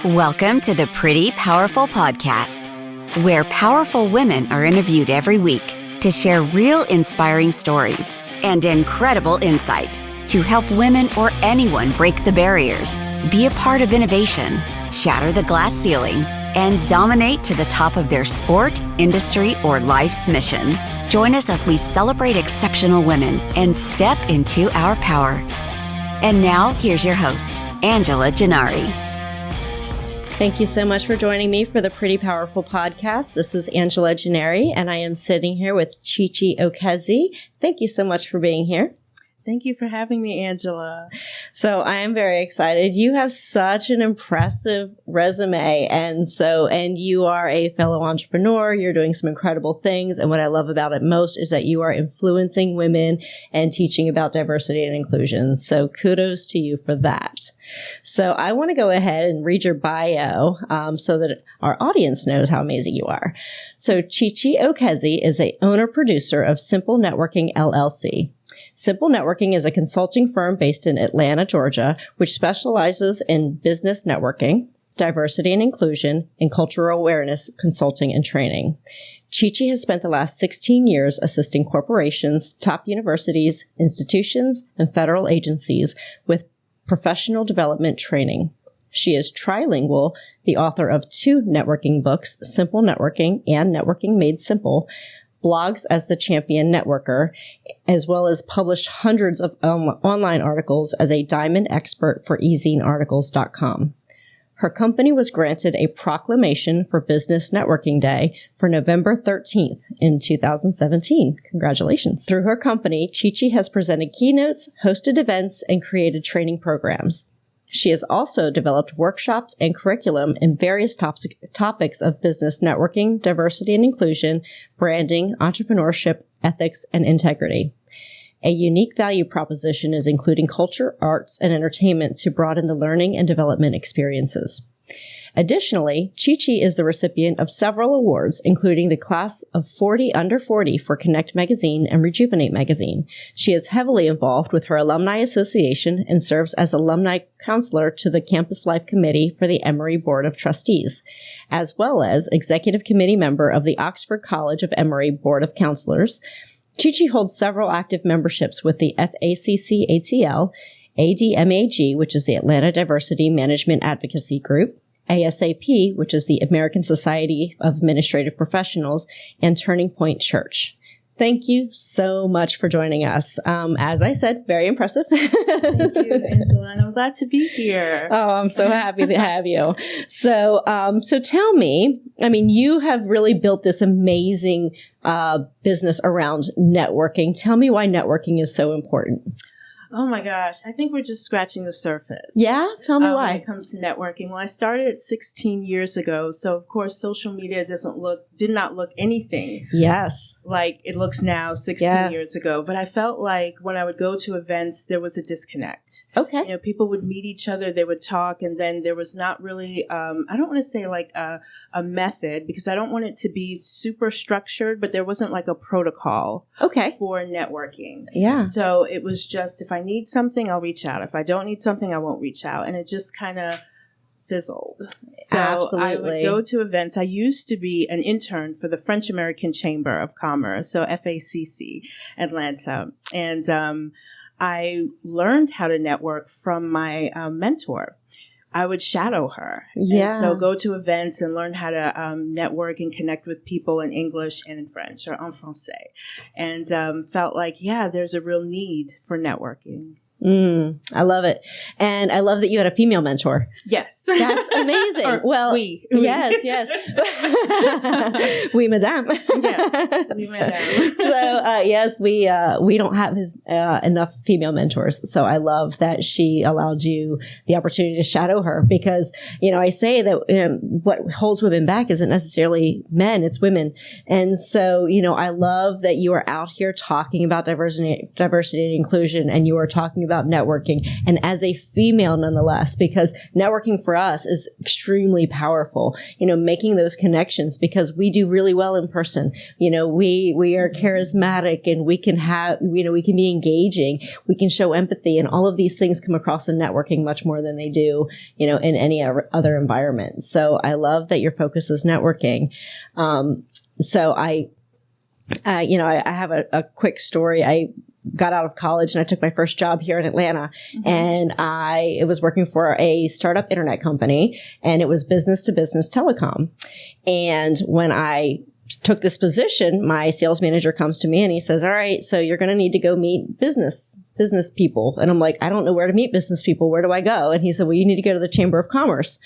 Welcome to the Pretty Powerful Podcast, where powerful women are interviewed every week to share real inspiring stories and incredible insight to help women or anyone break the barriers, be a part of innovation, shatter the glass ceiling, and dominate to the top of their sport, industry, or life's mission. Join us as we celebrate exceptional women and step into our power. And now, here's your host, Angela Gennari. Thank you so much for joining me for the Pretty Powerful Podcast. This is Angela Gennari, and I am sitting here with Chi Okezie. Thank you so much for being here. Thank you for having me, Angela. So I am very excited. You have such an impressive resume. And you are a fellow entrepreneur. You're doing some incredible things. And what I love about it most is that you are influencing women and teaching about diversity and inclusion. So kudos to you for that. So I want to go ahead and read your bio so that our audience knows how amazing you are. So Chi Okezie is a owner-producer of Simple Networking, LLC. Simple Networking is a consulting firm based in Atlanta, Georgia, which specializes in business networking, diversity and inclusion, and cultural awareness consulting and training. Chi has spent the last 16 years assisting corporations, top universities, institutions, and federal agencies with professional development training. She is trilingual, the author of 2 networking books, Simple Networking and Networking Made Simple, blogs as the champion networker, as well as published hundreds of online articles as a diamond expert for ezinearticles.com. Her company was granted a proclamation for Business Networking Day for November 13th in 2017. Congratulations. Through her company, Chi has presented keynotes, hosted events, and created training programs. She has also developed workshops and curriculum in various topics of business networking, diversity and inclusion, branding, entrepreneurship, ethics, and integrity. A unique value proposition is including culture, arts, and entertainment to broaden the learning and development experiences. Additionally, Chi is the recipient of several awards, including the Class of 40 Under 40 for Connect Magazine and Rejuvenate Magazine. She is heavily involved with her alumni association and serves as alumni counselor to the Campus Life Committee for the Emory Board of Trustees, as well as executive committee member of the Oxford College of Emory Board of Counselors. Chi holds several active memberships with the FACC-ATL, ADMAG, which is the Atlanta Diversity Management Advocacy Group, ASAP, which is the American Society of Administrative Professionals, and Turning Point Church. Thank you so much for joining us. As I said, very impressive. Thank you, Angela, and I'm glad to be here. Oh, I'm so happy to have you. So tell me, you have really built this amazing business around networking. Tell me why networking is so important. Oh my gosh, I think we're just scratching the surface. Yeah? Tell me why. When it comes to networking. Well, I started 16 years ago, so of course social media did not look anything like it looks now 16 years ago. But I felt like when I would go to events, there was a disconnect. Okay. People would meet each other, they would talk, and then there was not really, I don't want to say like a method, because I don't want it to be super structured, but there wasn't like a protocol for networking. Yeah. So it was just, if I need something, I'll reach out. If I don't need something, I won't reach out. And it just kind of fizzled. So Absolutely. I would go to events. I used to be an intern for the French American Chamber of Commerce, so FACC, Atlanta. And I learned how to network from my mentor. I would shadow her. Yeah. And so go to events and learn how to network and connect with people in English and in French, or en français. And felt like, there's a real need for networking. I love it. And I love that you had a female mentor. Yes. That's amazing. We. Yes. Oui, madame. Yes. Oui, madame. So, yes, we don't have enough female mentors. So I love that she allowed you the opportunity to shadow her, because, I say that what holds women back isn't necessarily men, it's women. And so, I love that you are out here talking about diversity and inclusion, and you are talking about about networking, and as a female nonetheless, because networking for us is extremely powerful, making those connections, because we do really well in person. We are charismatic, and we can we can be engaging, we can show empathy, and all of these things come across in networking much more than they do, in any other environment. So I love that your focus is networking. So I have a quick story. I got out of college and I took my first job here in Atlanta, and it was working for a startup internet company, and it was business to business telecom. And when I took this position, my sales manager comes to me and he says, all right, so you're going to need to go meet business people. And I'm like, I don't know where to meet business people. Where do I go? And he said, well, you need to go to the Chamber of Commerce.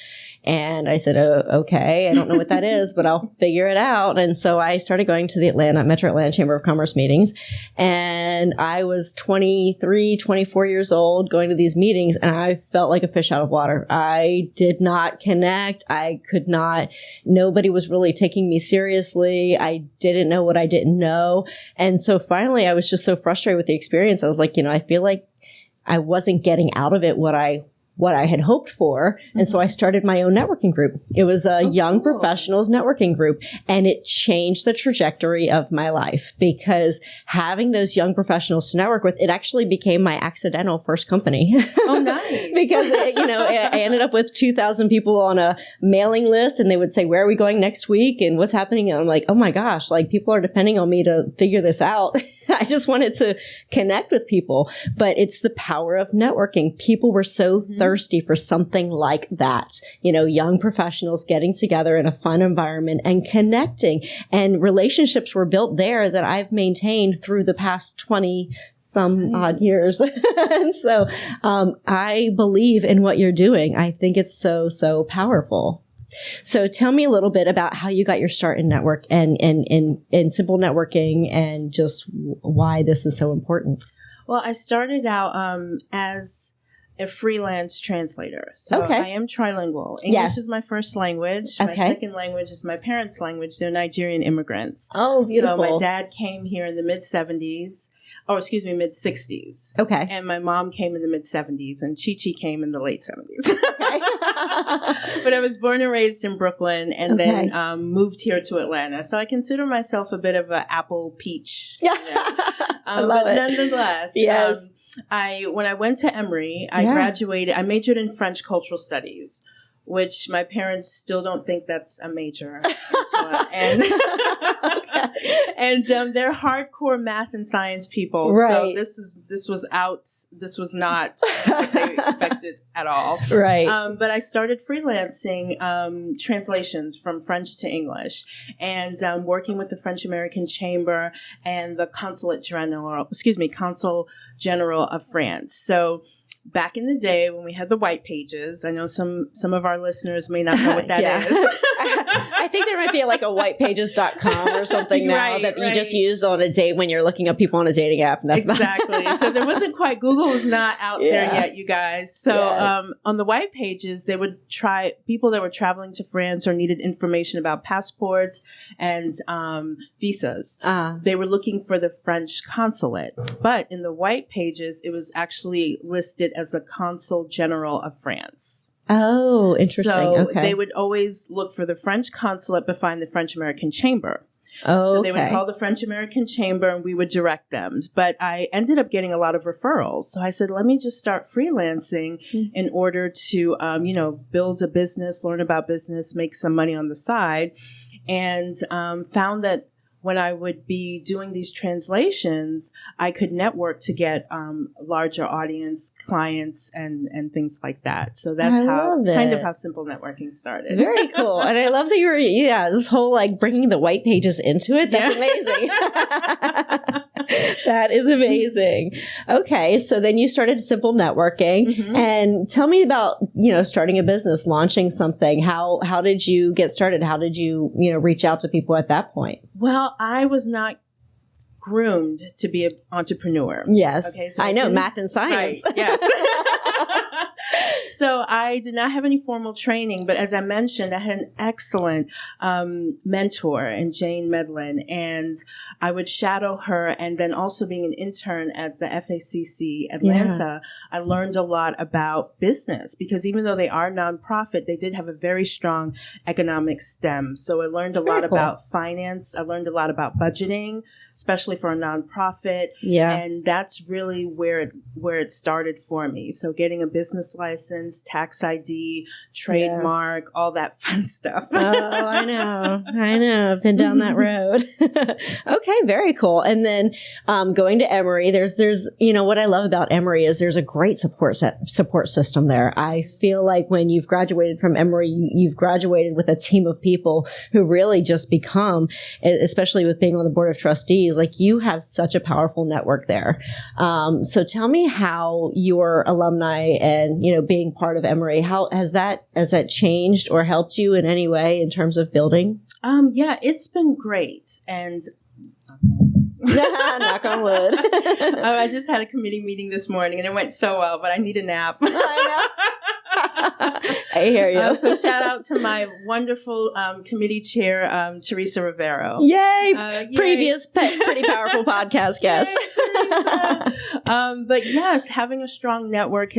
And I said, oh, okay, I don't know what that is, but I'll figure it out. And so I started going to the Metro Atlanta Chamber of Commerce meetings. And I was 23, 24 years old going to these meetings, and I felt like a fish out of water. I did not connect. I could not. Nobody was really taking me seriously. I didn't know what I didn't know. And so finally, I was just so frustrated with the experience. I was like, I feel like I wasn't getting out of it what I had hoped for. And so I started my own networking group. It was a young professionals networking group, and it changed the trajectory of my life, because having those young professionals to network with, it actually became my accidental first company. Oh, nice. Because, I ended up with 2,000 people on a mailing list, and they would say, where are we going next week? And what's happening? And I'm like, oh my gosh, like people are depending on me to figure this out. I just wanted to connect with people, but it's the power of networking. People were so thirsty for something like that. Young professionals getting together in a fun environment and connecting, and relationships were built there that I've maintained through the past 20 some odd years. And so, I believe in what you're doing. I think it's so, so powerful. So tell me a little bit about how you got your start in network and in simple networking, and just why this is so important. Well, I started out as a freelance translator. So I am trilingual. English is my first language. My second language is my parents' language. They're Nigerian immigrants. Oh, beautiful. So my dad came here in the mid-60s. Okay. And my mom came in the mid-70s, and Chi came in the late 70s. Okay. But I was born and raised in Brooklyn, and then moved here to Atlanta. So I consider myself a bit of an apple peach. I love it. Nonetheless, yes. When I went to Emory, I graduated. I majored in French cultural studies, which my parents still don't think that's a major. And they're hardcore math and science people. Right. So this was not what they expected at all. Right. But I started freelancing translations from French to English, and working with the French American Chamber and the Consul General of France. So back in the day when we had the white pages, I know some of our listeners may not know what that is. I think there might be like a whitepages.com or something now that you just use on a date when you're looking up people on a dating app. And that's exactly. So there wasn't quite, Google was not out there yet, you guys. So on the white pages, they would try people that were traveling to France or needed information about passports and visas. They were looking for the French consulate. But in the white pages, it was actually listed as the Consul General of France. Oh, interesting. So they would always look for the French consulate but find the French American Chamber. So they would call the French American Chamber and we would direct them. But I ended up getting a lot of referrals. So I said, let me just start freelancing in order to, build a business, learn about business, make some money on the side. And found that when I would be doing these translations, I could network to get larger audience, clients, and things like that. So that's kind of how simple networking started. Very cool. And I love that you were, this whole like bringing the white pages into it. That's amazing. That is amazing. Okay. So then you started simple networking, and tell me about, starting a business, launching something. How did you get started? How did you, reach out to people at that point? Well, I was not groomed to be an entrepreneur. Yes. Okay, so I know, math and science. Right, yes. So I did not have any formal training, but as I mentioned, I had an excellent mentor in Jane Medlin, and I would shadow her. And then also being an intern at the FACC Atlanta, I learned a lot about business because even though they are nonprofit, they did have a very strong economic stem. So I learned a lot about finance. I learned a lot about budgeting, especially for a nonprofit. Yeah. And that's really where it started for me. So getting a business license, tax ID, trademark, all that fun stuff. Oh, I know. I've been down that road. Okay, very cool. And then going to Emory, there's what I love about Emory is there's a great support system there. I feel like when you've graduated from Emory, you've graduated with a team of people who really just become, especially with being on the board of trustees, like you have such a powerful network there. So tell me how your alumni and, being part of Emory, how has that changed or helped you in any way in terms of building? Yeah, it's been great. And knock on wood. I just had a committee meeting this morning and it went so well, but I need a nap. I know. I hear you. So shout out to my wonderful committee chair, Teresa Rivero. Yay! Yay. Previous pretty powerful podcast guest. But yes, having a strong network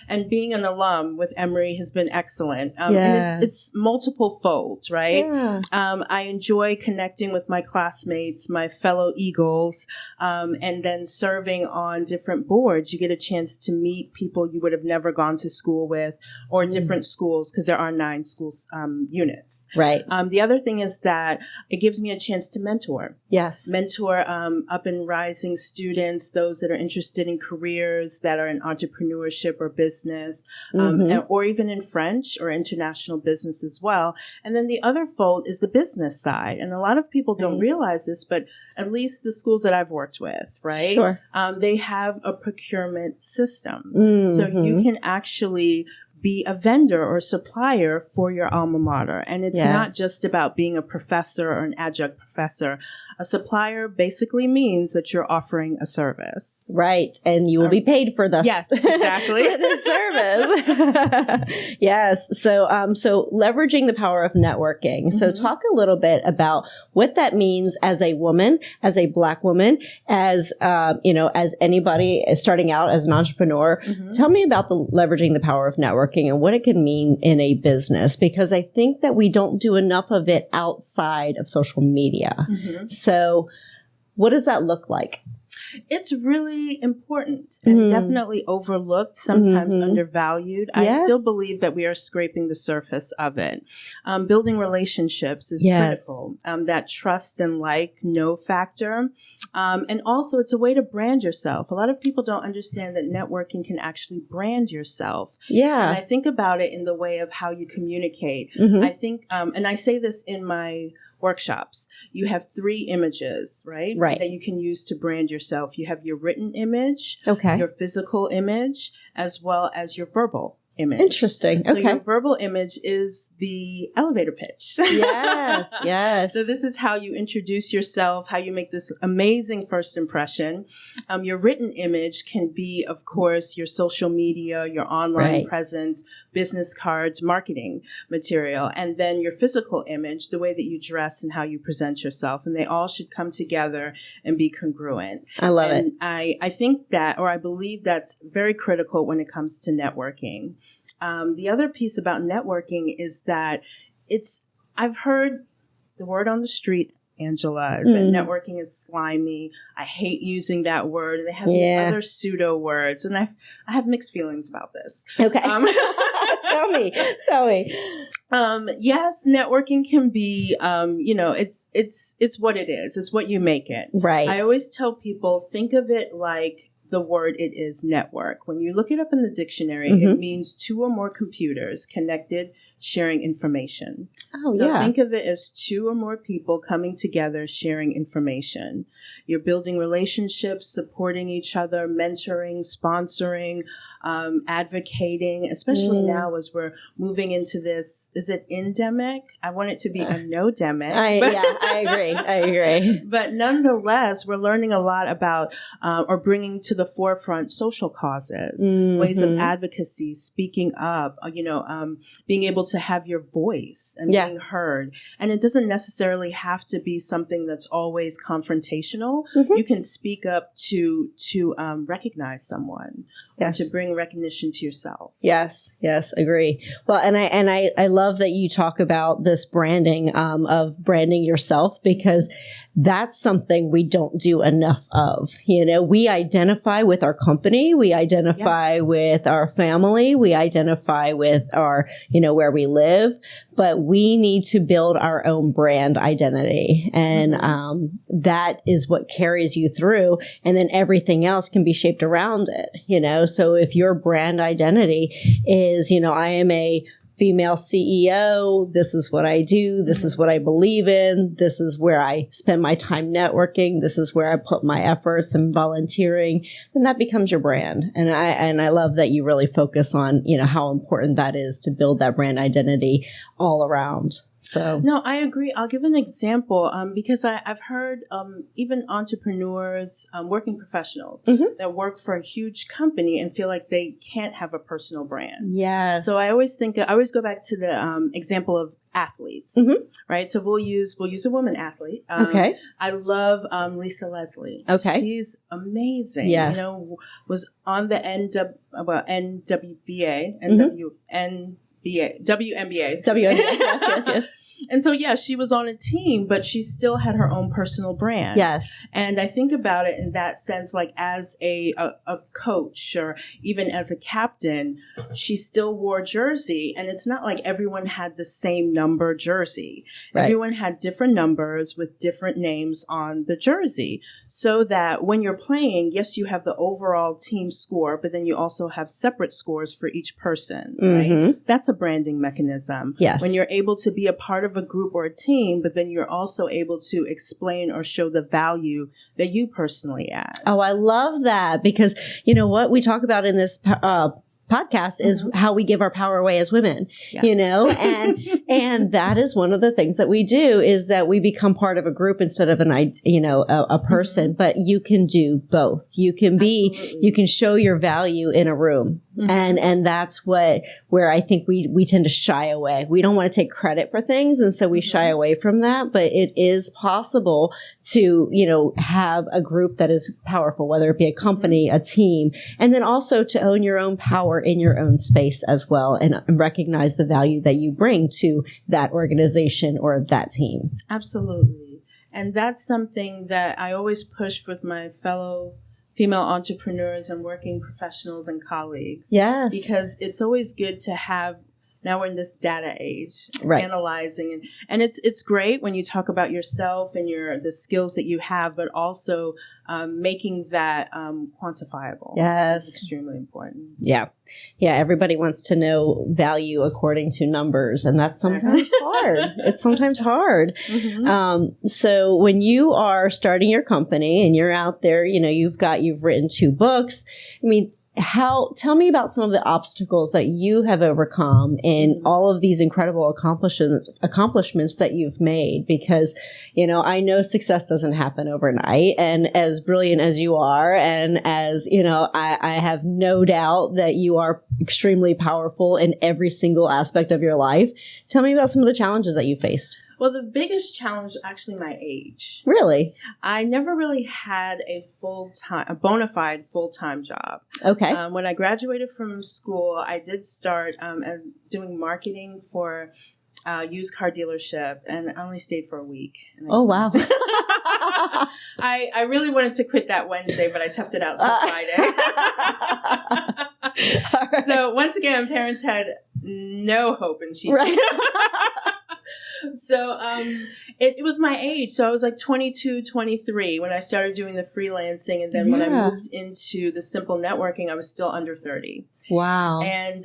and being an alum with Emory has been excellent. And it's multiple folds, right? Yeah. I enjoy connecting with my classmates, my fellow Eagles, and then serving on different boards. You get a chance to meet people you would have never gone to school with, or different schools, because there are 9 schools units. Right. The other thing is that it gives me a chance to mentor. Yes. Mentor up and rising students, those that are interested in careers that are in entrepreneurship or business, or even in French or international business as well. And then the other fold is the business side. And a lot of people don't realize this, but at least the schools that I've worked with, right? Sure. They have a procurement system. So you can actually be a vendor or supplier for your alma mater. And it's not just about being a professor or an adjunct professor. A supplier basically means that you're offering a service. Right. And you will be paid for the yes, exactly. for the service. Yes. So leveraging the power of networking. So talk a little bit about what that means as a woman, as a Black woman, as as anybody starting out as an entrepreneur. Tell me about the leveraging the power of networking and what it can mean in a business, because I think that we don't do enough of it outside of social media. So what does that look like? It's really important and definitely overlooked, sometimes undervalued. I still believe that we are scraping the surface of it. Building relationships is critical. That trust and know factor. And also it's a way to brand yourself. A lot of people don't understand that networking can actually brand yourself. Yeah. And I think about it in the way of how you communicate. I think, and I say this in my workshops, you have 3 images, right? That you can use to brand yourself. You have your written image, your physical image, as well as your verbal image. Interesting. So your verbal image is the elevator pitch. Yes, yes. So this is how you introduce yourself, how you make this amazing first impression. Your written image can be, of course, your social media, your online presence, business cards, marketing material, and then your physical image, the way that you dress and how you present yourself. And they all should come together and be congruent. I love it. I think that, or I believe that's very critical when it comes to networking. The other piece about networking is that I've heard the word on the street, Angela, is that networking is slimy. I hate using that word. And they have these other pseudo words. And I have mixed feelings about this. Okay. Tell me. Yes, networking can be, it's what it is. It's what you make it. Right. I always tell people, think of it like the word it is, network. When you look it up in the dictionary, it means 2 or more computers connected, sharing information. So think of it as 2 or more people coming together, sharing information. You're building relationships, supporting each other, mentoring, sponsoring, advocating, especially now as we're moving into this. Is it endemic? I want it to be a no-demic. I agree. But nonetheless, we're learning a lot about or bringing to the forefront social causes, ways of advocacy, speaking up, being able to have your voice and being heard. And it doesn't necessarily have to be something that's always confrontational. You can speak up to recognize someone, or to bring recognition to yourself. Yes, agree. Well, and I love that you talk about this branding of branding yourself, because that's something we don't do enough of. We identify with our company, we identify with our family, we identify with our, where we live, but we need to build our own brand identity. And that is what carries you through. And then everything else can be shaped around it, So if your brand identity is, I am a female CEO, this is what I do, this is what I believe in, this is where I spend my time networking, this is where I put my efforts and volunteering, then that becomes your brand. And I love that you really focus on, how important that is to build that brand identity all around. So no, I agree. I'll give an example because I've heard even entrepreneurs, working professionals that work for a huge company and feel like they can't have a personal brand. Yes. So I always go back to the example of athletes, right? So we'll use a woman athlete. Okay. I love Lisa Leslie. Okay. She's amazing. Yes. Was on the NWBA, WNBA. yes. And so, she was on a team, but she still had her own personal brand. Yes. And I think about it in that sense, like as a coach or even as a captain, she still wore jersey. And it's not like everyone had the same number jersey. Right. Everyone had different numbers with different names on the jersey, so that when you're playing, yes, you have the overall team score, but then you also have separate scores for each person, right? That's a branding mechanism. Yes. When you're able to be a part of a group or a team, but then you're also able to explain or show the value that you personally add. Oh, I love that, because what we talk about in this podcast is how we give our power away as women, and that is one of the things that we do, is that we become part of a group instead of a person, but you can do both. You can you can show your value in a room. And that's where I think we tend to shy away. We don't want to take credit for things. And so we shy away from that, but it is possible to, have a group that is powerful, whether it be a company, a team, and then also to own your own power in your own space as well, and recognize the value that you bring to that organization or that team. Absolutely. And that's something that I always push with my fellow female entrepreneurs and working professionals and colleagues. Yes. Because it's always good to have, now we're in this data age, analyzing. And it's great when you talk about yourself and the skills that you have, but also making that quantifiable. Yes. Is extremely important. Yeah. Everybody wants to know value according to numbers, and that's sometimes hard. It's sometimes hard. So when you are starting your company and you're out there, you've written 2 books. I mean, tell me about some of the obstacles that you have overcome in all of these incredible accomplishments that you've made, because, I know success doesn't happen overnight, and as brilliant as you are, and as, I have no doubt that you are extremely powerful in every single aspect of your life. Tell me about some of the challenges that you faced. Well, the biggest challenge is actually my age. Really? I never really had a bona fide full-time job. Okay. When I graduated from school, I did start doing marketing for a used car dealership, and I only stayed for a week. Oh, wow. I really wanted to quit that Wednesday, but I toughed it out till Friday. Right. So once again, parents had no hope in Chi. Right. So it was my age. So I was like 22, 23 when I started doing the freelancing. And then when I moved into the simple networking, I was still under 30. Wow. And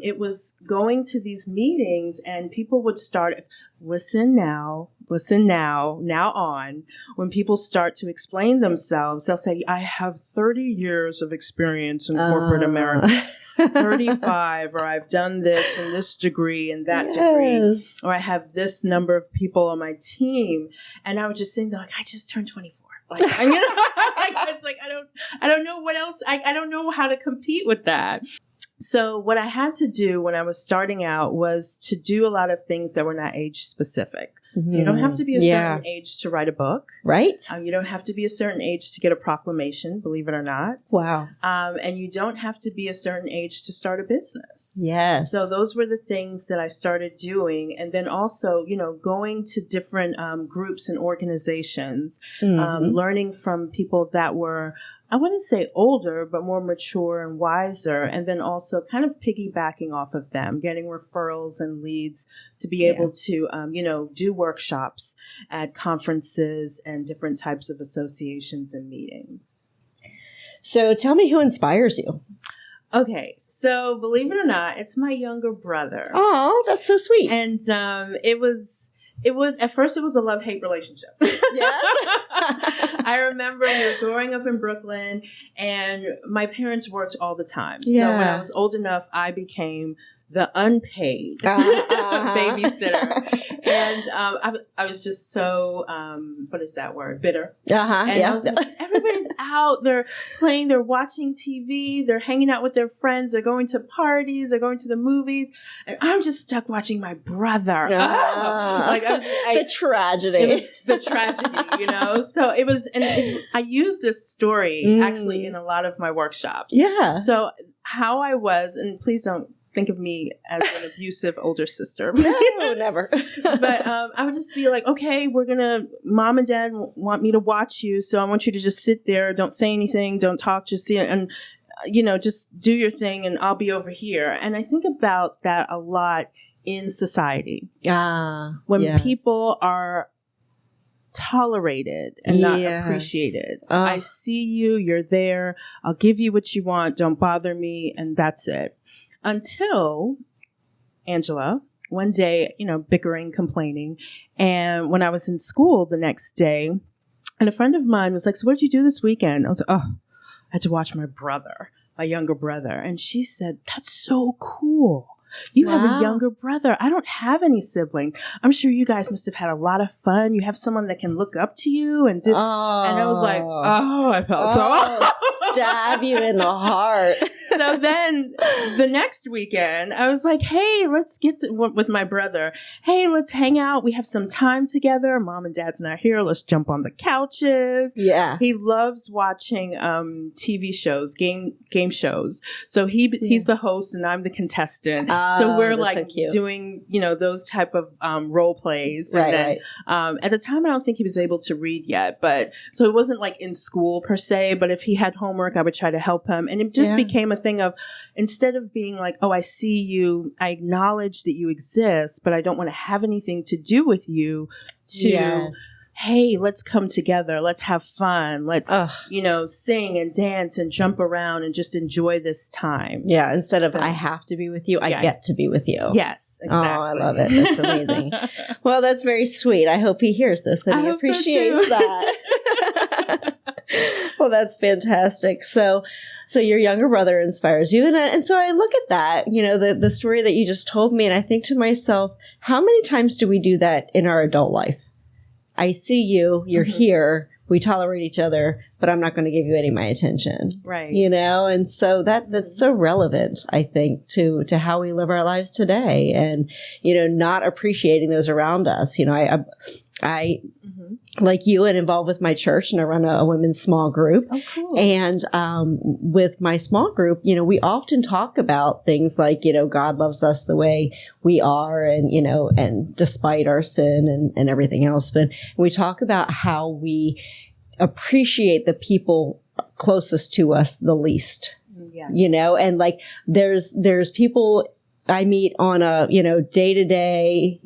it was going to these meetings, and people would start, listen now on. When people start to explain themselves, they'll say, I have 30 years of experience in corporate America. 35, or I've done this and this degree and that degree, or I have this number of people on my team. And I would just think, like, I just turned 24. Like, I was like, I don't know what else. I don't know how to compete with that. So what I had to do when I was starting out was to do a lot of things that were not age specific. So you don't have to be a certain age to write a book. Right. You don't have to be a certain age to get a proclamation, believe it or not. Wow. And you don't have to be a certain age to start a business. Yes. So those were the things that I started doing. And then also, going to different groups and organizations, learning from people that were, I wouldn't say older, but more mature and wiser. And then also kind of piggybacking off of them, getting referrals and leads to be able to, do workshops at conferences and different types of associations and meetings. So tell me who inspires you. Okay, so believe it or not, it's my younger brother. Oh, that's so sweet. And it was at first it was a love-hate relationship. Yes. I remember we were growing up in Brooklyn, and my parents worked all the time. Yeah. So when I was old enough, I became the unpaid babysitter. And I was just so, what is that word? Bitter. Uh-huh. And I was like, everybody's out, they're playing, they're watching TV, they're hanging out with their friends, they're going to parties, they're going to the movies. And I'm just stuck watching my brother. The tragedy. It was the tragedy, So it was, and I use this story actually in a lot of my workshops. Yeah. So how I was, and please don't think of me as an abusive older sister. No, never. But I would just be like, okay, mom and dad want me to watch you. So I want you to just sit there. Don't say anything. Don't talk. Just see it. And, just do your thing and I'll be over here. And I think about that a lot in society. When people are tolerated and not appreciated. I see you. You're there. I'll give you what you want. Don't bother me. And that's it. Until Angela, one day, bickering, complaining. And when I was in school the next day, and a friend of mine was like, so what did you do this weekend? I was like, I had to watch my younger brother. And she said, that's so cool. You have a younger brother. I don't have any siblings. I'm sure you guys must have had a lot of fun. You have someone that can look up to you. And I was like, I felt so stab you in the heart. So then the next weekend, I was like, hey, let's with my brother. Hey, let's hang out. We have some time together. Mom and dad's not here. Let's jump on the couches. Yeah. He loves watching TV shows, game shows. So he's the host and I'm the contestant. So we're like doing, those type of role plays. And then at the time, I don't think he was able to read yet. But so it wasn't like in school per se. But if he had homework, I would try to help him. And it just became a thing of, instead of being like, oh, I see you, I acknowledge that you exist, but I don't want to have anything to do with you, to, hey, let's come together. Let's have fun. Let's, sing and dance and jump around and just enjoy this time. Yeah. Instead of I have to be with you, I get to be with you. Yes. Exactly. Oh, I love it. That's amazing. Well, that's very sweet. I hope he hears this and he appreciates that. Well, that's fantastic. So your younger brother inspires you. And so I look at that, the story that you just told me, and I think to myself, how many times do we do that in our adult life? I see you, you're here, we tolerate each other, but I'm not going to give you any of my attention. Right. And so that's so relevant, I think, to how we live our lives today, and, not appreciating those around us. I like you, and involved with my church, and I run a women's small group. Oh, cool. And with my small group, we often talk about things like, God loves us the way we are, and, and despite our sin and everything else. But we talk about how we appreciate the people closest to us the least. Yeah. And like there's people I meet on a, day-to-day,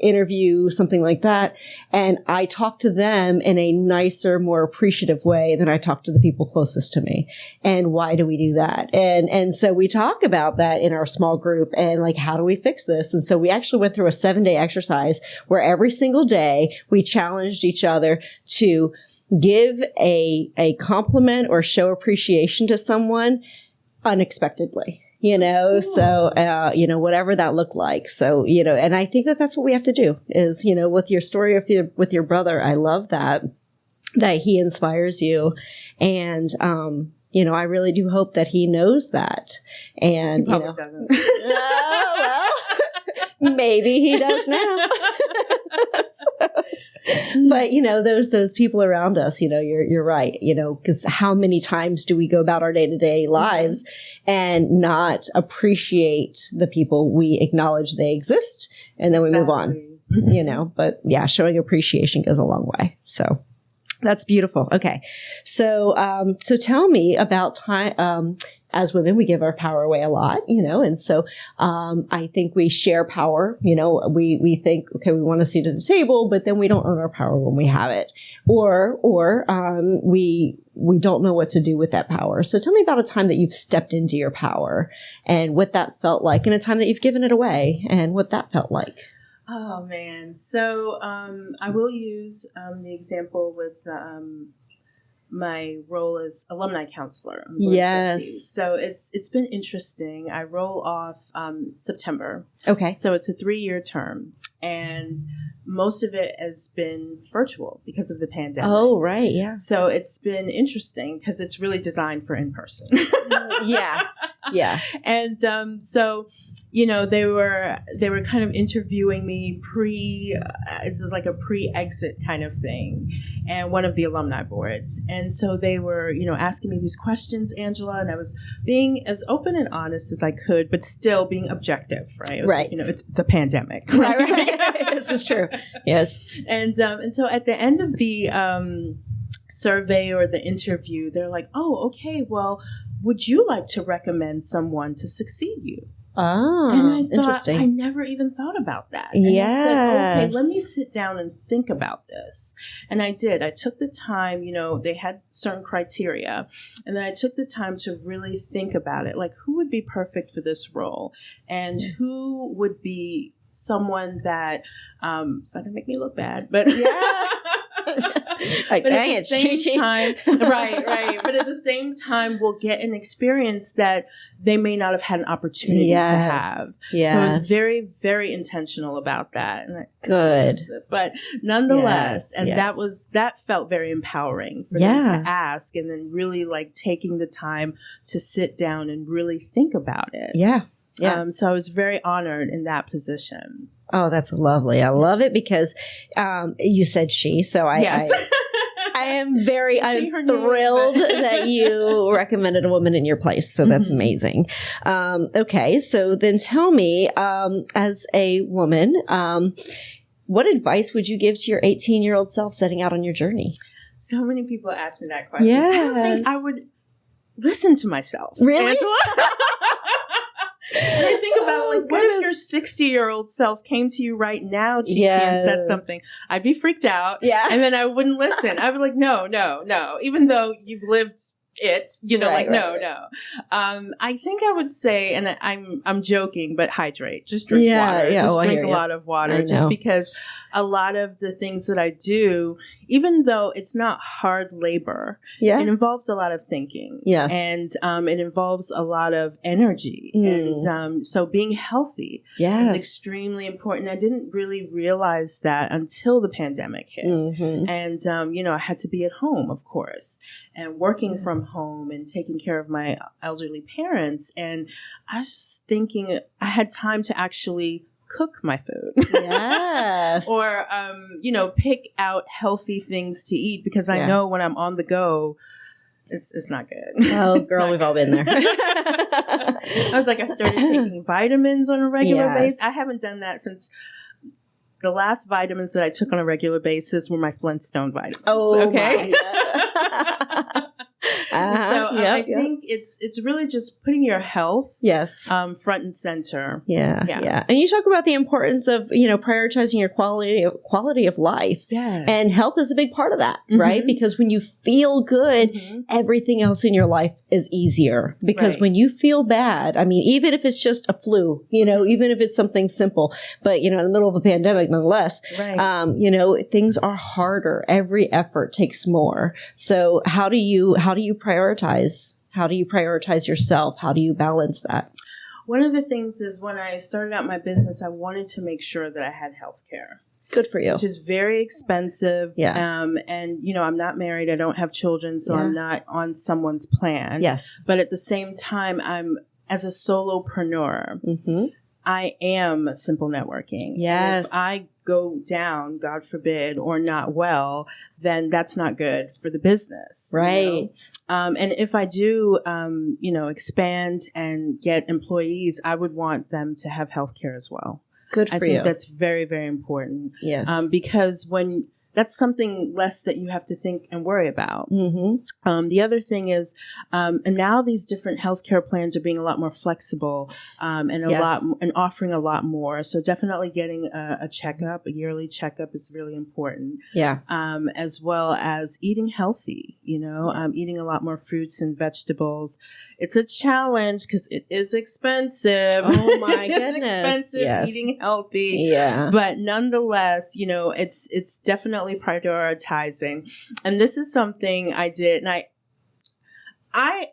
interview, something like that. And I talk to them in a nicer, more appreciative way than I talk to the people closest to me. And why do we do that? And so we talk about that in our small group and like, how do we fix this? And so we actually went through a 7-day exercise where every single day we challenged each other to give a compliment or show appreciation to someone unexpectedly. So, whatever that looked like. So, and I think that that's what we have to do is, with your story with your brother, I love that he inspires you. And, I really do hope that he knows that. And, he probably doesn't. well, maybe he does now. But, those people around us, you're right, because how many times do we go about our day-to-day lives and not appreciate the people we acknowledge they exist and then we move on, but yeah, showing appreciation goes a long way. So that's beautiful. Okay. So tell me about time, as women, we give our power away a lot, and so, I think we share power, we think, okay, we want a seat at the table, but then we don't own our power when we have it, or we don't know what to do with that power. So tell me about a time that you've stepped into your power and what that felt like, and a time that you've given it away and what that felt like. Oh man. So, I will use, the example with, my role as alumni counselor. Yes. So it's been interesting. I roll off September. Okay. So it's a 3-year term, and most of it has been virtual because of the pandemic. Oh, right. Yeah. So it's been interesting because it's really designed for in person. Yeah. Yeah. And so, they were kind of interviewing me it's like a pre-exit kind of thing, and one of the alumni boards. And so they were, asking me these questions, Angela, and I was being as open and honest as I could, but still being objective, right? Right. It's a pandemic. Right. This is true. Yes. And so at the end of the survey or the interview, they're like, "Oh, okay, well, would you like to recommend someone to succeed you?" Oh, and I thought, interesting. I never even thought about that. And I said, okay, let me sit down and think about this. And I did. I took the time, they had certain criteria. And then I took the time to really think about it. Like, who would be perfect for this role? And who would be someone that, it's not going to make me look bad, but yeah. Like, but dang at the same time, right. But at the same time, we'll get an experience that they may not have had an opportunity to have. Yes. So I was very, very intentional about that. And good. But nonetheless, yes, that felt very empowering for them to ask, and then really like taking the time to sit down and really think about it. Yeah. Yeah. So I was very honored in that position. Oh, that's lovely. I love it because you said she, so Yes. I am I'm thrilled that you recommended a woman in your place. So that's amazing. Okay. So then tell me, as a woman, what advice would you give to your 18-year-old self setting out on your journey? So many people ask me that question. Yes. I don't think I would listen to myself. Really? Angela? And I think about it, like, what if your 60-year-old self came to you right now, Chi, and said something? I'd be freaked out. Yeah. And then I wouldn't listen. I'd be like, no. Even though you've lived it, no. I think I would say, and I'm joking, but hydrate. Just drink water. Just drink a lot of water. Just because a lot of the things that I do, even though it's not hard labor, it involves a lot of thinking. Yes. And it involves a lot of energy. And so being healthy is extremely important. I didn't really realize that until the pandemic hit. And, I had to be at home, of course, and working from home and taking care of my elderly parents. And I was just thinking I had time to actually cook my food. Yes. Or, pick out healthy things to eat, because I know when I'm on the go, it's not good. Oh, girl, we've all been there. I was like, I started taking vitamins on a regular basis. I haven't done that since the last vitamins that I took on a regular basis were my Flintstone vitamins. Oh, okay. I think it's really just putting your health front and center. Yeah. And you talk about the importance of, prioritizing your quality of life. Yes. And health is a big part of that, right? Because when you feel good, everything else in your life is easier. Because when you feel bad, I mean, even if it's just a flu, even if it's something simple, but, in the middle of a pandemic, nonetheless, things are harder. Every effort takes more. So how do you prioritize? How do you prioritize yourself? How do you balance that? One of the things is when I started out my business, I wanted to make sure that I had health care. Good for you. Which is very expensive. Yeah. And, I'm not married. I don't have children, so I'm not on someone's plan. Yes. But at the same time, as a solopreneur, I am simple networking. Yes. And if I go down, God forbid, or not well, then that's not good for the business. Right. And if I do, expand and get employees, I would want them to have health care as well. Good for you. I think that's very, very important. Yes. Because when that's something less that you have to think and worry about. The other thing is, and now these different healthcare plans are being a lot more flexible and offering a lot more. So definitely getting a checkup, a yearly checkup is really important. Yeah. As well as eating healthy, eating a lot more fruits and vegetables. It's a challenge because it is expensive. Oh my goodness. It's expensive eating healthy. Yeah. But nonetheless, it's definitely prioritizing. And this is something I did, and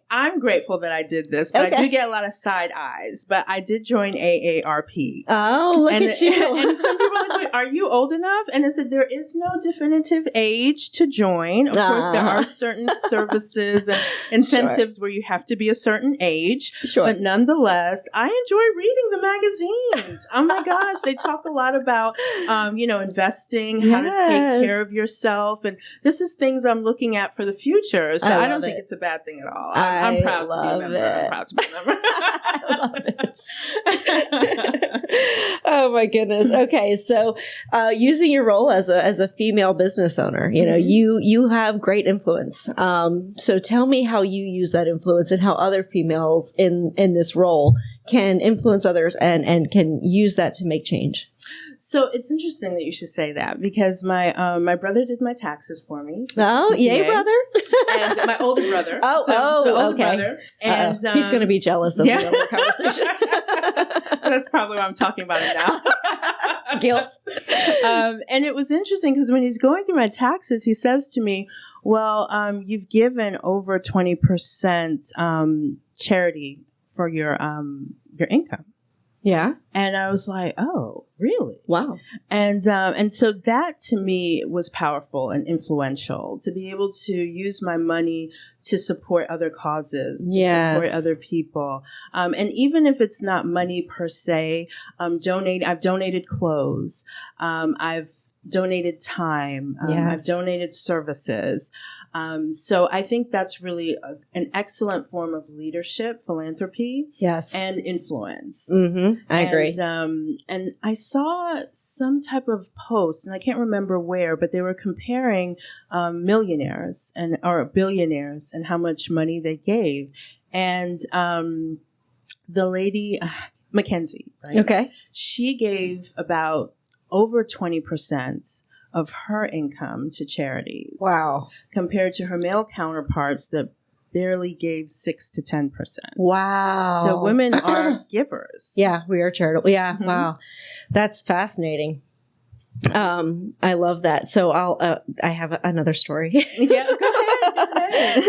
I'm grateful that I did this, but I do get a lot of side eyes. But I did join AARP. Oh, look at you. And some people are like, wait, are you old enough? And I said, there is no definitive age to join. Of course, there are certain services and incentives where you have to be a certain age. Sure. But nonetheless, I enjoy reading the magazines. Oh my gosh, they talk a lot about, investing, how to take care of yourself. And this is things I'm looking at for the future. So I don't think it's a bad thing at all. I'm proud to be a member. I'm proud to be a member. I love it. Oh my goodness. Okay, so using your role as a female business owner, you have great influence. So tell me how you use that influence and how other females in this role can influence others and can use that to make change. So it's interesting that you should say that because my brother did my taxes for me. Oh, yay, brother! And my older brother. Okay. Brother. And he's going to be jealous of the older conversation. That's probably why I'm talking about it now. Guilt. And it was interesting because when he's going through my taxes, he says to me, "Well, you've given over 20% charity for your income." Yeah. And I was like, oh, really? Wow. And so that to me was powerful and influential to be able to use my money to support other causes, to support other people. And even if it's not money per se, I've donated clothes. I've donated time. I've donated services. So I think that's really an excellent form of leadership, philanthropy, and influence. I agree. And I saw some type of post, and I can't remember where, but they were comparing millionaires or billionaires and how much money they gave. And the lady, Mackenzie, right? Okay. She gave about over 20% of her income to charities. Wow. Compared to her male counterparts that barely gave 6 to 10%. Wow. So women are givers. Yeah, we are charitable. Yeah. Wow. That's fascinating. I love that. So I have another story. Yeah, go ahead.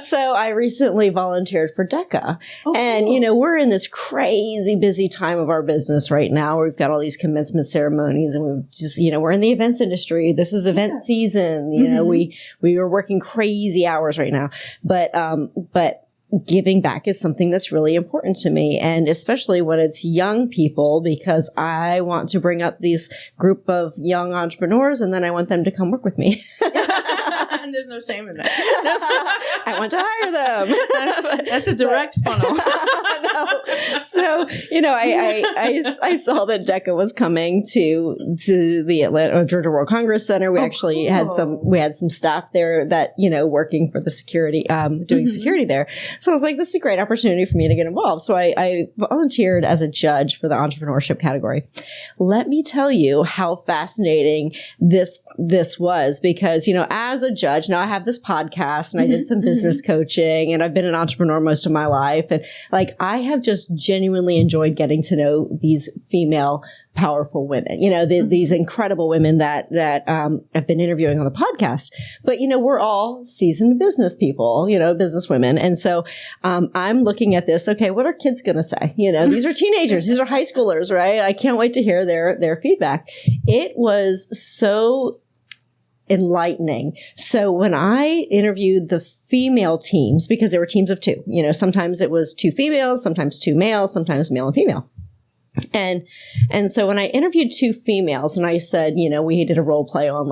So I recently volunteered for DECA. And, we're in this crazy busy time of our business right now. We've got all these commencement ceremonies and we've just, we're in the events industry. This is event season. We are working crazy hours right now. But giving back is something that's really important to me. And especially when it's young people, because I want to bring up these group of young entrepreneurs and then I want them to come work with me. And there's no shame in that. I want to hire them. That's a direct funnel. No. So, I saw that DECA was coming to the Atlanta Georgia World Congress Center. We actually had some staff there that, working for the security, doing security there. So I was like, this is a great opportunity for me to get involved. So I volunteered as a judge for the entrepreneurship category. Let me tell you how fascinating this was, because, as a judge, now I have this podcast and I did some business coaching, and I've been an entrepreneur most of my life. And I have just genuinely enjoyed getting to know these female powerful women, these incredible women that I've been interviewing on the podcast. But, we're all seasoned business people, business women. And so I'm looking at this. Okay, what are kids going to say? These are teenagers. These are high schoolers, right? I can't wait to hear their feedback. It was so enlightening. So when I interviewed the female teams, because there were teams of two, sometimes it was 2 females, sometimes 2 males, sometimes male and female. And so when I interviewed 2 females and I said, we did a role play on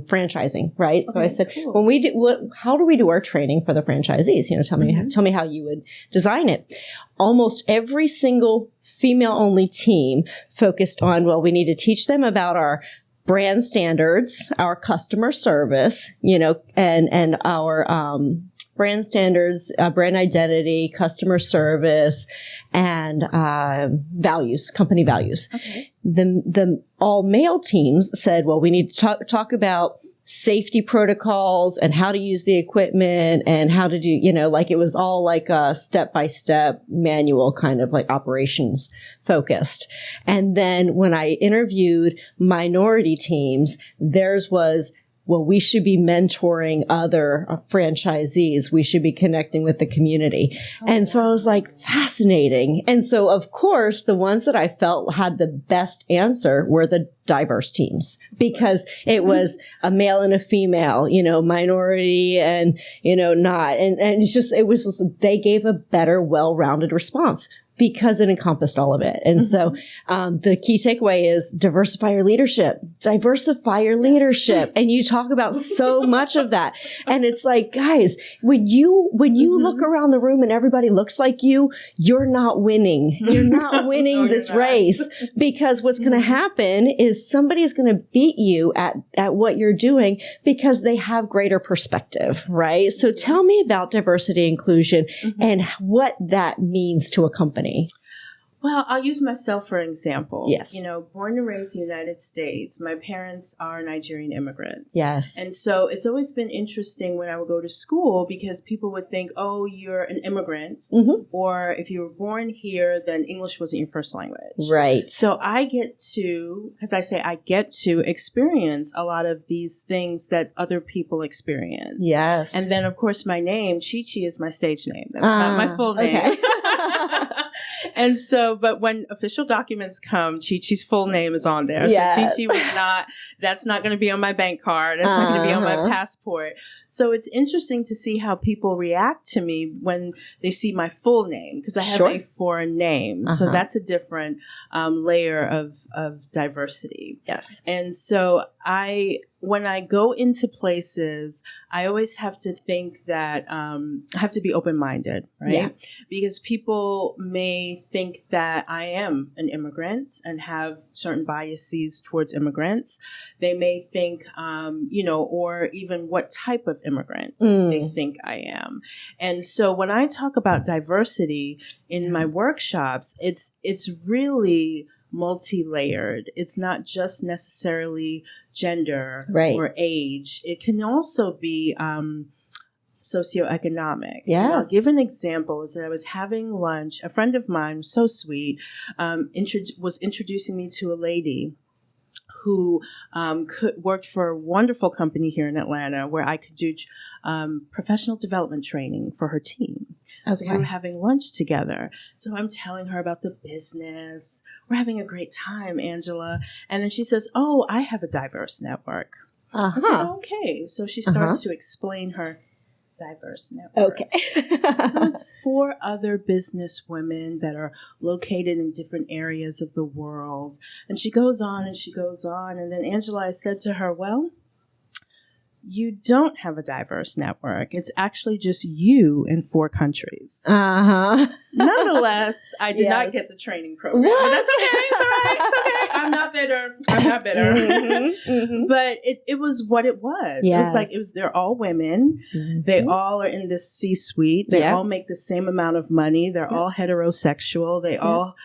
franchising, right? Okay, so I said, cool. When we do, how do we do our training for the franchisees? Tell me how you would design it. Almost every single female only team focused on, well, we need to teach them about our brand standards, our customer service, and our, brand standards, brand identity, customer service, and values, company values. Okay. The all male teams said, well, we need to talk about safety protocols and how to use the equipment and how to do, it was all like a step-by-step manual kind of like operations focused. And then when I interviewed minority teams, theirs was, well, we should be mentoring other franchisees. We should be connecting with the community. And so I was like, fascinating. And so, of course, the ones that I felt had the best answer were the diverse teams, because it was a male and a female, minority and, not. And it was just, they gave a better, well-rounded response, because it encompassed all of it. And so the key takeaway is diversify your leadership. Diversify your leadership. And you talk about so much of that. And it's like, guys, when you look around the room and everybody looks like you, you're not winning. You're not winning this race, because what's going to happen is somebody is going to beat you at what you're doing because they have greater perspective, right? So tell me about diversity inclusion and what that means to a company. Well, I'll use myself for an example. Yes. Born and raised in the United States, my parents are Nigerian immigrants. Yes. And so it's always been interesting when I would go to school, because people would think, oh, you're an immigrant. Or if you were born here, then English wasn't your first language. Right. So I get to experience a lot of these things that other people experience. Yes. And then, of course, my name, Chi Chi, is my stage name. That's not my full name. Okay. And so, but when official documents come, Chi Chi's full name is on there. Yes. So Chi Chi that's not going to be on my bank card. That's not going to be on my passport. So it's interesting to see how people react to me when they see my full name, because I have a foreign name. So that's a different layer of diversity. Yes. And so when I go into places, I always have to think that I have to be open-minded, right? Yeah. Because people may think that I am an immigrant and have certain biases towards immigrants. They may think, or even what type of immigrant they think I am. And so when I talk about diversity in my workshops, it's really multi-layered. It's not just necessarily gender or age. It can also be socioeconomic. Yes. And I'll give an example. Is that I was having lunch. A friend of mine, so sweet, was introducing me to a lady who worked for a wonderful company here in Atlanta, where I could do professional development training for her team. Okay. So we were having lunch together. So I'm telling her about the business. We're having a great time, Angela. And then she says, oh, I have a diverse network. I said, okay. So she starts to explain her diverse network. Okay. So it's 4 other business women that are located in different areas of the world. And she goes on and she goes on. And then Angela, I said to her, well, you don't have a diverse network. It's actually just you in 4 countries. Uh-huh. Nonetheless, I did not get the training program. What? But that's okay. It's all right. It's okay. I'm not bitter. But it was what it was. Yes. It was like, they're all women. Mm-hmm. They all are in this C-suite. They all make the same amount of money. They're all heterosexual. They all,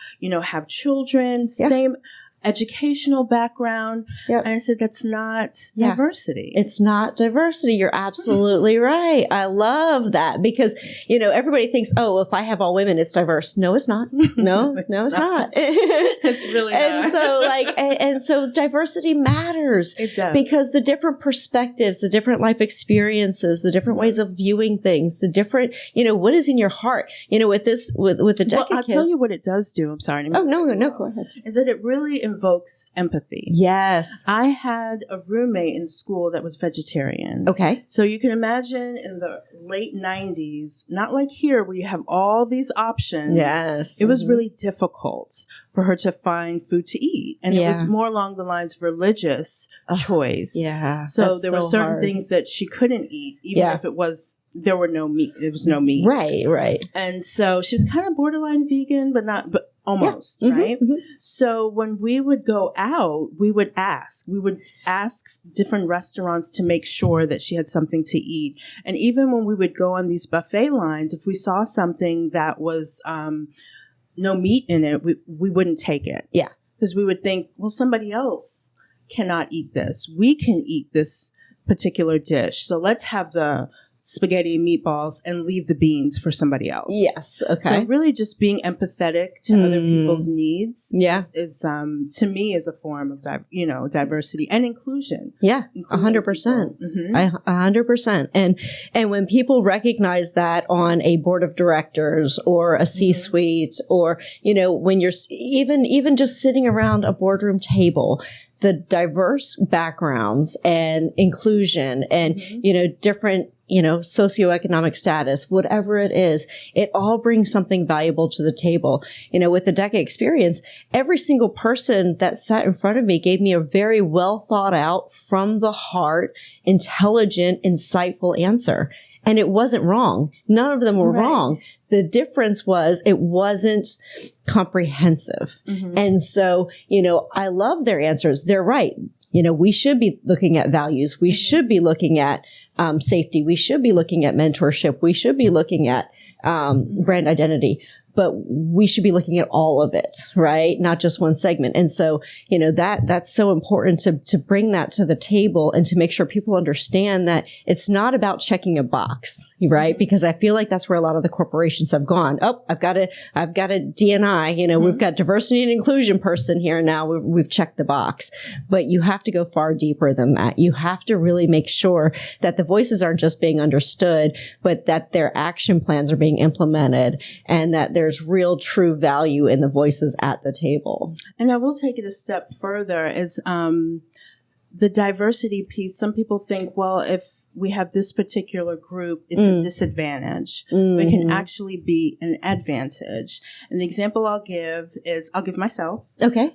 have children, same educational background. And I said, that's not diversity. It's not diversity. You're absolutely right. I love that because, everybody thinks, oh, if I have all women, it's diverse. No, it's not. No, it's not. It's really not. And so and so diversity matters. It does. Because the different perspectives, the different life experiences, the different ways of viewing things, the different, what is in your heart, with the decade I'll tell you what it does do. I'm sorry. Oh, no, go ahead. Is that it really invokes empathy. Yes. I had a roommate in school that was vegetarian. Okay. So you can imagine in the late 90s, not like here where you have all these options. Yes. It was really difficult for her to find food to eat. And it was more along the lines of religious choice. Yeah. So there were certain things that she couldn't eat, even if there were no meat. There was no meat. Right. And so she was kind of borderline vegan, but almost, right? Mm-hmm. So when we would go out, we would ask different restaurants to make sure that she had something to eat. And even when we would go on these buffet lines, if we saw something that was no meat in it, we wouldn't take it. Yeah. Because we would think, well, somebody else cannot eat this. We can eat this particular dish. So let's have the spaghetti and meatballs and leave the beans for somebody else. Yes. Okay. So really just being empathetic to other people's needs is to me is a form of diversity and inclusion. Yeah. 100%. 100%. And when people recognize that on a board of directors or a C-suite or, when you're even just sitting around a boardroom table, the diverse backgrounds and inclusion and, different socioeconomic status, whatever it is, it all brings something valuable to the table. With the decade experience, every single person that sat in front of me gave me a very well thought out, from the heart, intelligent, insightful answer. And it wasn't wrong. None of them were wrong. The difference was it wasn't comprehensive. Mm-hmm. And so, I love their answers. They're right. We should be looking at values. We should be looking at safety. We should be looking at mentorship. We should be looking at brand identity. But we should be looking at all of it, right? Not just one segment. And so, that's so important to bring that to the table and to make sure people understand that it's not about checking a box, right? Because I feel like that's where a lot of the corporations have gone. Oh, I've got a D&I, we've got diversity and inclusion person here. Now we've checked the box, but you have to go far deeper than that. You have to really make sure that the voices aren't just being understood, but that their action plans are being implemented and that there's real true value in the voices at the table. And I will take it a step further is the diversity piece. Some people think, well, if we have this particular group, it's a disadvantage. Mm-hmm. It can actually be an advantage. And the example I'll give myself. Okay.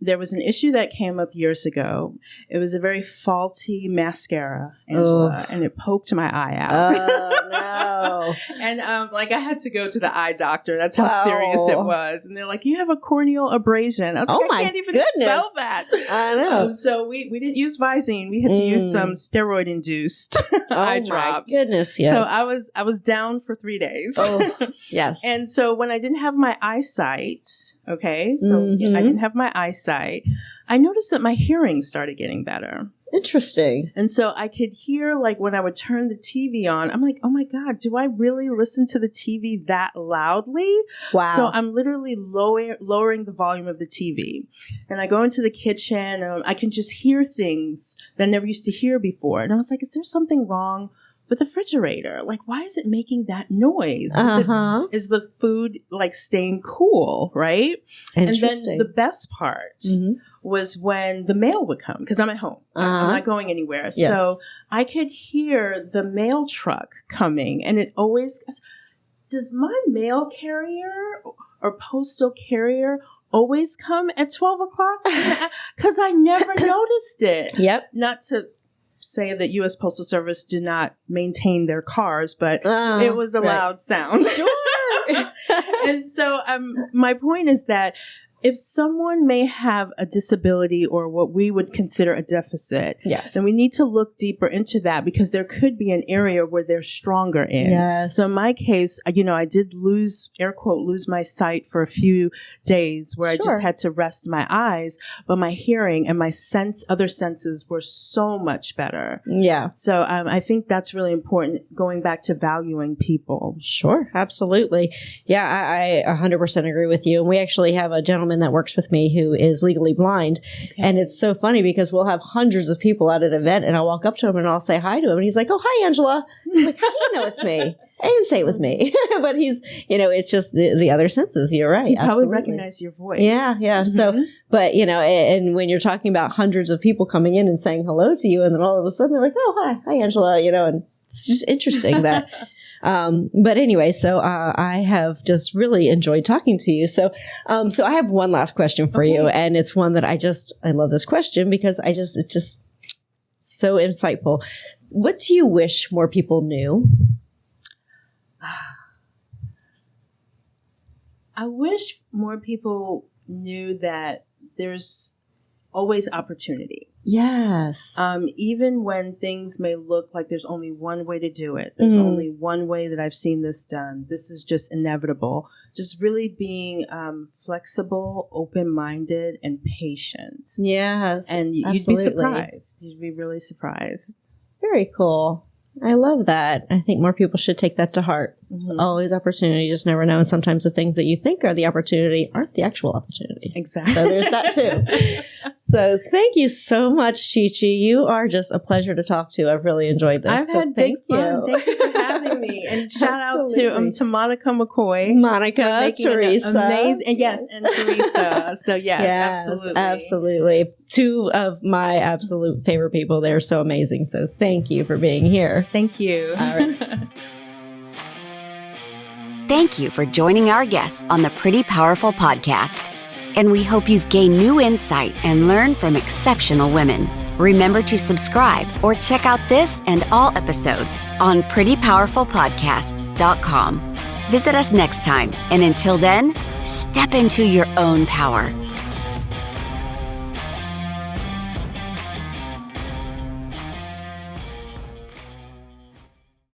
There was an issue that came up years ago. It was a very faulty mascara, Angela, and it poked my eye out. Oh, no. And I had to go to the eye doctor. That's how serious it was. And they're like, you have a corneal abrasion. I was like, I can't even spell that. I know. So we didn't use Visine. We had to use some steroid-induced eye drops. My goodness, yes. So I was down for 3 days. Oh, yes. And so when I didn't have my eyesight, I didn't have my eyesight, I noticed that my hearing started getting better. Interesting. And so I could hear, when I would turn the TV on, I'm like, oh my God, do I really listen to the TV that loudly? Wow. So I'm literally lowering the volume of the TV. And I go into the kitchen and I can just hear things that I never used to hear before. And I was like, is there something wrong with the refrigerator? Why is it making that noise? Is the food staying cool, right? And then the best part was when the mail would come, because I'm at home. I'm not going anywhere. Yes. So I could hear the mail truck coming, and it always goes, does my mail carrier or postal carrier always come at 12 o'clock? Because I never noticed it. Yep. Not to say that U.S. Postal Service did not maintain their cars, but it was a loud sound. Sure. And so my point is that if someone may have a disability or what we would consider a deficit, Yes. then we need to look deeper into that because there could be an area where they're stronger in. Yes. So in my case, I did lose, air quote, lose my sight for a few days where I Sure. just had to rest my eyes, but my hearing and my other senses were so much better. Yeah. So I think that's really important, going back to valuing people. Sure. Absolutely. Yeah, I 100% agree with you. And we actually have a gentleman that works with me who is legally blind. Okay. And it's so funny because we'll have hundreds of people at an event and I'll walk up to him and I'll say hi to him. And he's like, oh, hi, Angela. I'm like, how do you know it's me? I didn't say it was me. But he's, it's just the other senses. You're right. He probably Absolutely. recognized your voice. Yeah. Mm-hmm. So, but, and when you're talking about hundreds of people coming in and saying hello to you, and then all of a sudden they're like, oh, hi, Angela, and it's just interesting that. But anyway, so I have just really enjoyed talking to you. So I have one last question for you, and it's one that I love this question because it's just so insightful. What do you wish more people knew? I wish more people knew that there's always opportunity. Yes. Even when things may look like there's only one way to do it. There's only one way that I've seen this done. This is just inevitable. Just really being flexible, open-minded, and patient. Yes. And you'd absolutely. be surprised. You'd be really surprised. Very cool. I love that. I think more people should take that to heart. There's Mm-hmm. always opportunity. You just never know. And sometimes the things that you think are the opportunity aren't the actual opportunity. Exactly. So there's that too. So thank you so much, Chi. You are just a pleasure to talk to. I've really enjoyed this. I've had big fun. Thank you for having me. And shout out to Monica McCoy. Monica, Teresa. Amazing. And yes, and Teresa. So yes, absolutely. Two of my absolute favorite people. They're so amazing. So thank you for being here. Thank you. All right. Thank you for joining our guests on the Pretty Powerful podcast. And we hope you've gained new insight and learned from exceptional women. Remember to subscribe or check out this and all episodes on prettypowerfulpodcast.com. Visit us next time. And until then, step into your own power